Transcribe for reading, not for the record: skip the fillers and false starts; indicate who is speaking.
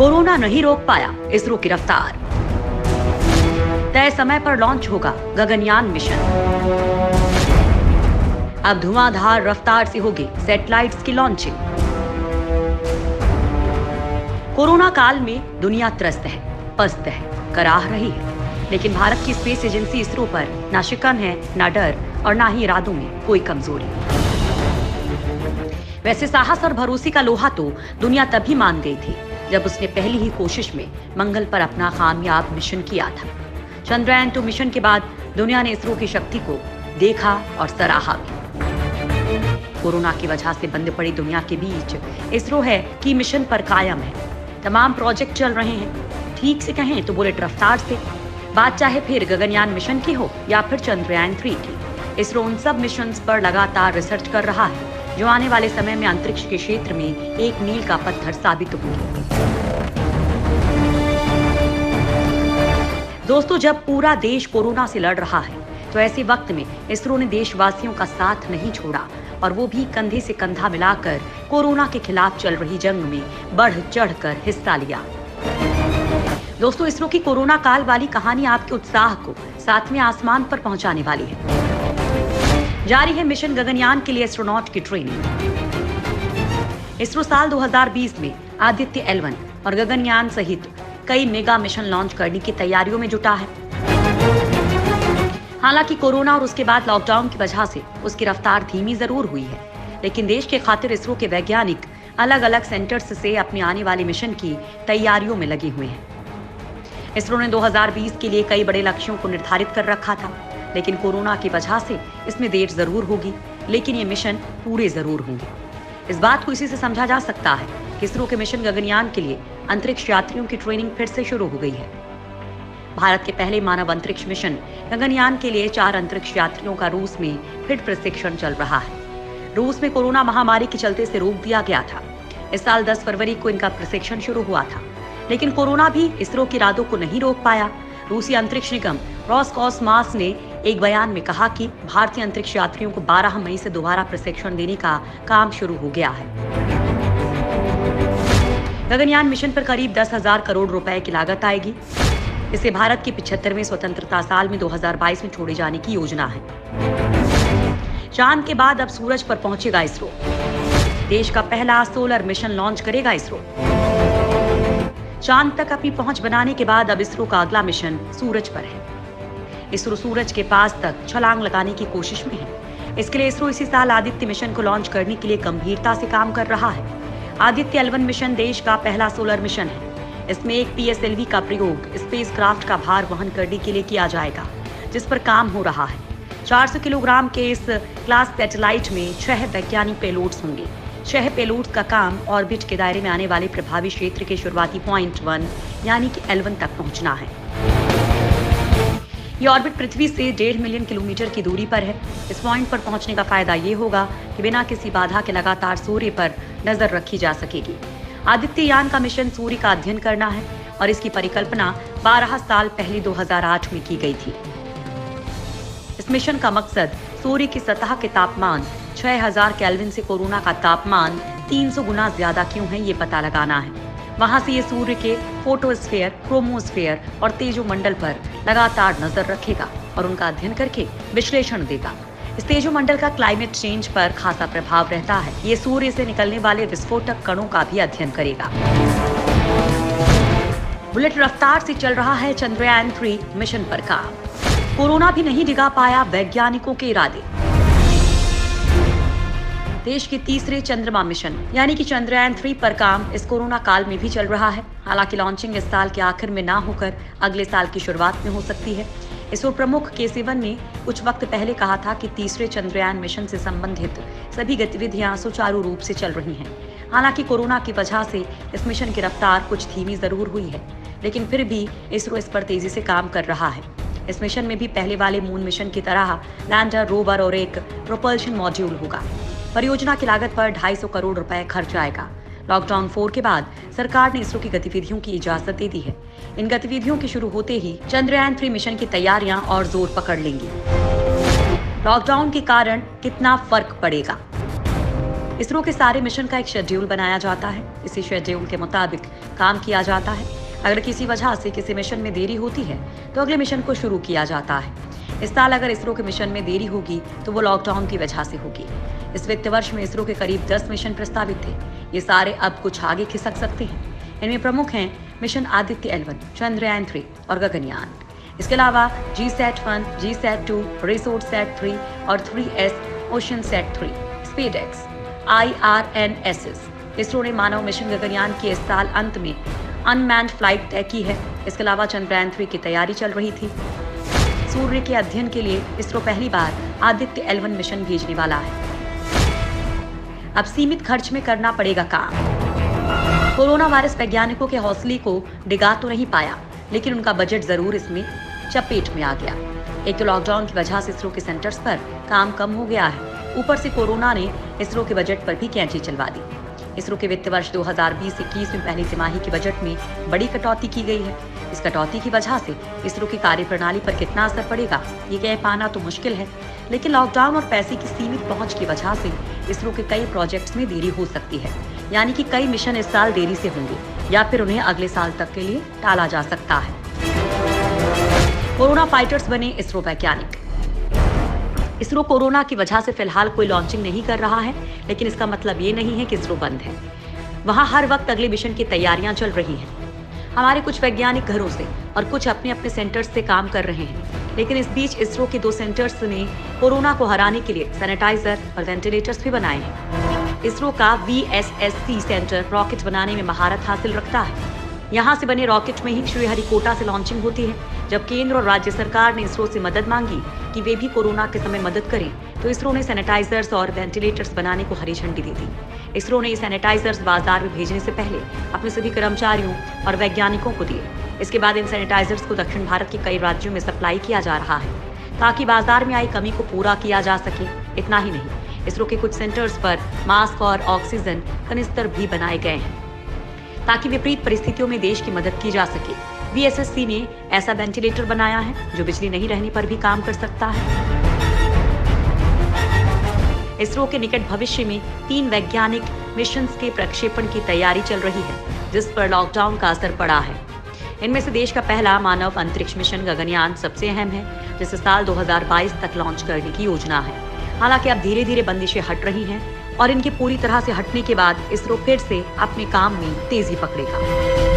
Speaker 1: Corona नहीं रोक पाया इसरो की रफ्तार। तय समय पर लॉन्च होगा गगनयान मिशन। अब धुआंधार रफ्तार से होगी सैटेलाइट्स की लॉन्चिंग। कोरोना काल में दुनिया त्रस्त है, पस्त है, कराह रही है, लेकिन भारत की स्पेस एजेंसी इसरो पर ना शिकन है, ना डर और ना ही इरादों में कोई कमजोरी। वैसे साहस और भरोसे का लोहा तो दुनिया तभी मान गई थी जब उसने पहली ही कोशिश में मंगल पर अपना कामयाब मिशन किया था। चंद्रयान 2 मिशन के बाद दुनिया ने इसरो की शक्ति को देखा और सराहा भी। कोरोना की वजह से बंद पड़ी दुनिया के बीच इसरो है कि मिशन पर कायम है। तमाम प्रोजेक्ट चल रहे हैं, ठीक से कहें तो बुलेट रफ्तार से। बात चाहे फिर गगनयान मिशन की हो या फिर चंद्रयान 3 की, इसरो उन सब मिशंस पर लगातार रिसर्च कर रहा है जो आने वाले समय में अंतरिक्ष के क्षेत्र में एक मील का पत्थर साबित होंगे। दोस्तों, जब पूरा देश कोरोना से लड़ रहा है तो ऐसे वक्त में इसरो ने देशवासियों का साथ नहीं छोड़ा और वो भी कंधे से कंधा मिलाकर कोरोना के खिलाफ चल रही जंग में बढ़ चढ़कर हिस्सा लिया। दोस्तों, इसरो की कोरोना काल वाली कहानी आपके उत्साह को सातवें आसमान पर पहुंचाने वाली है। जारी है मिशन गगनयान के लिए एस्ट्रोनॉट की ट्रेनिंग। इसरो साल 2020 में आदित्य L1 और गगनयान सहित कई मेगा मिशन लॉन्च करने की तैयारियों में जुटा है। हालांकि कोरोना और उसके बाद लॉकडाउन की वजह से उसकी रफ्तार धीमी जरूर हुई है, लेकिन देश के खातिर इसरो के वैज्ञानिक अलग अलग सेंटर्स से अपने आने वाले मिशन की तैयारियों में लगे हुए हैं। इसरो ने 2020 के लिए कई बड़े लक्ष्यों को निर्धारित कर रखा था, लेकिन कोरोना की वजह से इसमें देर जरूर होगी, लेकिन ये मिशन पूरे जरूर होंगे। इस बात को इसी से समझा जा सकता है कि इसरो के मिशन गगनयान के लिए अंतरिक्ष यात्रियों की ट्रेनिंग फिर से शुरू हो गई है। भारत के पहले मानव अंतरिक्ष मिशन गगनयान के लिए 4 अंतरिक्ष यात्रियों का रूस में फिर प्रशिक्षण चल रहा है। रूस में कोरोना महामारी के चलते इसे रोक दिया गया था। इस साल 10 फरवरी को इनका प्रशिक्षण शुरू हुआ था, लेकिन कोरोना भी इसरो के इरादों को नहीं रोक पाया। रूसी अंतरिक्ष निगम रोसकॉसमॉस ने एक बयान में कहा कि भारतीय अंतरिक्ष यात्रियों को 12 मई से दोबारा प्रशिक्षण देने का काम शुरू हो गया है। गगनयान मिशन पर करीब 10,000 करोड़ रुपए की लागत आएगी। इसे भारत के 75वें स्वतंत्रता साल में 2022 में छोड़े जाने की योजना है। चांद के बाद अब सूरज पर पहुंचेगा इसरो। देश का पहला सोलर मिशन लॉन्च करेगा इसरो। चांद तक अपनी पहुंच बनाने के बाद अब इसरो का अगला मिशन सूरज पर है। इसरो सूरज के पास तक छलांग लगाने की कोशिश में है। इसके लिए इसरो इसी साल आदित्य मिशन को लॉन्च करने के लिए गंभीरता से काम कर रहा है। आदित्य L1 मिशन देश का पहला सोलर मिशन है। इसमें एक PSLV का प्रयोग स्पेसक्राफ्ट का भार वहन करने के लिए किया जाएगा, जिस पर काम हो रहा है। 400 किलोग्राम के इस क्लास सैटेलाइट में 6 वैज्ञानिक पेलोड्स होंगे। 6 पेलोड्स का काम ऑर्बिट के दायरे में आने वाले प्रभावी क्षेत्र के शुरुआती पॉइंट 1 यानी कि L1 तक पहुंचना है। ये ऑर्बिट पृथ्वी से 1.5 मिलियन किलोमीटर की दूरी पर है। इस पॉइंट पर पहुंचने का फायदा ये होगा कि बिना किसी बाधा के लगातार सूर्य पर नजर रखी जा सकेगी। आदित्य यान का मिशन सूर्य का अध्ययन करना है और इसकी परिकल्पना 12 साल पहले 2008 में की गई थी। इस मिशन का मकसद सूर्य की सतह के तापमान 6000 केल्विन से कोरोना का तापमान 300 गुना ज्यादा क्यों है ये पता लगाना है। वहां से ये सूर्य के फोटोस्फीयर, क्रोमोस्फीयर और तेजोमंडल पर लगातार नजर रखेगा और उनका अध्ययन करके विश्लेषण देगा। इस तेजोमंडल का क्लाइमेट चेंज पर खासा प्रभाव रहता है। ये सूर्य से निकलने वाले विस्फोटक कणों का भी अध्ययन करेगा। बुलेट रफ्तार से चल रहा है चंद्रयान 3 मिशन पर काम। कोरोना भी नहीं डिगा पाया वैज्ञानिकों के इरादे। देश के तीसरे चंद्रमा मिशन यानी कि चंद्रयान 3 पर काम इस कोरोना काल में भी चल रहा है। हालांकि लॉन्चिंग इस साल के आखिर में ना होकर अगले साल की शुरुआत में हो सकती है। इसरो प्रमुख के ने कुछ वक्त पहले कहा था कि तीसरे चंद्रयान मिशन से संबंधित सभी गतिविधियां सुचारू रूप से चल रही हैं। हालांकि कोरोना की वजह से इस मिशन की रफ्तार कुछ धीमी जरूर हुई है, लेकिन फिर भी इसरो इस पर तेजी से काम कर रहा है। इस मिशन में भी पहले वाले मून मिशन की तरह लैंडर, रोवर और एक प्रोपल्शन मॉड्यूल होगा। परियोजना की लागत पर 250 करोड़ रुपए खर्च आएगा। लॉकडाउन 4 के बाद सरकार ने इसरो की गतिविधियों की इजाजत दे दी है। इन गतिविधियों के शुरू होते ही चंद्रयान 3 मिशन की तैयारियां और जोर पकड़ लेंगी। लॉकडाउन के कारण कितना फर्क पड़ेगा? इसरो के सारे मिशन का एक शेड्यूल बनाया जाता है। इसी शेड्यूल के मुताबिक काम किया जाता है। अगर किसी वजह से किसी मिशन में देरी होती है तो अगले मिशन को शुरू किया जाता है। इस साल अगर इसरो के मिशन में देरी होगी तो वो लॉकडाउन की वजह से होगी। इस वित्त वर्ष में इसरो के करीब 10 मिशन प्रस्तावित थे। ये सारे अब कुछ आगे खिसक सकते हैं। इनमें प्रमुख हैं मिशन आदित्य L1, चंद्रयान 3 और गगनयान। इसके अलावा GSAT-1, GSAT-2, ResourceSat-3 और 3S OceanSat-3, SpaceX, IRNSS। ISRO ने मानव मिशन गगनयान की इस साल अंत में अनमैन्ड फ्लाइट तय की है। इसके अलावा चंद्रयान 3 की तैयारी चल रही थी। सूर्य के अध्ययन के लिए इसरो पहली बार आदित्य L1 मिशन भेजने वाला है। अब सीमित खर्च में करना पड़ेगा काम। कोरोना वायरस वैज्ञानिकों के हौसले को डिगा तो नहीं पाया, लेकिन उनका बजट जरूर इसमें चपेट में आ गया। एक तो लॉकडाउन की वजह से इसरो के सेंटर्स पर काम कम हो गया है, ऊपर से कोरोना ने इसरो के बजट पर भी कैंची चलवा दी। इसरो के वित्त वर्ष 2020-21 में पहली तिमाही के बजट में बड़ी कटौती की गई है। इस कटौती की वजह से इसरो की कार्यप्रणाली पर कितना असर पड़ेगा ये कह पाना तो मुश्किल है, लेकिन लॉकडाउन और पैसे की सीमित पहुंच की वजह से इसरो के कई प्रोजेक्ट्स में देरी हो सकती है। यानी कि कई मिशन इस साल देरी से होंगे या फिर उन्हें अगले साल तक के लिए टाला जा सकता है। कोरोना फाइटर्स बने इसरो वैज्ञानिक। इसरो कोरोना की वजह से फिलहाल कोई लॉन्चिंग नहीं कर रहा है, लेकिन इसका मतलब ये नहीं है कि इसरो बंद है। वहां हर वक्त अगले मिशन की तैयारियां चल रही हैं। हमारे कुछ वैज्ञानिक घरों से और कुछ अपने अपने सेंटर्स से काम कर रहे हैं, लेकिन इस बीच इसरो के 2 सेंटर्स ने कोरोना को हराने के लिए सैनिटाइजर और वेंटिलेटर्स भी बनाए हैं। इसरो का VSSC सेंटर रॉकेट बनाने में महारत हासिल रखता है। यहाँ से बने रॉकेट में ही श्रीहरिकोटा से लॉन्चिंग होती है। जब केंद्र और राज्य सरकार ने इसरो से मदद मांगी कि वे भी कोरोना के समय मदद करें, तो इसरो ने सैनिटाइजर्स और वेंटिलेटर्स बनाने को हरी झंडी दे दी। इसरो ने ये सैनिटाइजर्स बाजार में भेजने से पहले अपने सभी कर्मचारियों और वैज्ञानिकों को दिए। इसके बाद इन सैनिटाइजर्स को दक्षिण भारत के कई राज्यों में सप्लाई किया जा रहा है, ताकि बाजार में आई कमी को पूरा किया जा सके। इतना ही नहीं, इसरो के कुछ सेंटर्स पर मास्क और ऑक्सीजन कनिस्तर भी बनाए गए हैं, ताकि विपरीत परिस्थितियों में देश की मदद की जा सके। VSSC ने ऐसा वेंटिलेटर बनाया है जो बिजली नहीं रहने पर भी काम कर सकता है। इसरो के निकट भविष्य में 3 वैज्ञानिक मिशंस के प्रक्षेपण की तैयारी चल रही है, जिस पर लॉकडाउन का असर पड़ा है। इनमें से देश का पहला मानव अंतरिक्ष मिशन गगनयान सबसे अहम है, जिसे साल 2022 तक लॉन्च करने की योजना है। हालांकि अब धीरे धीरे बंदिशें हट रही हैं और इनके पूरी तरह से हटने के बाद इसरो फिर से अपने काम में तेजी पकड़ेगा।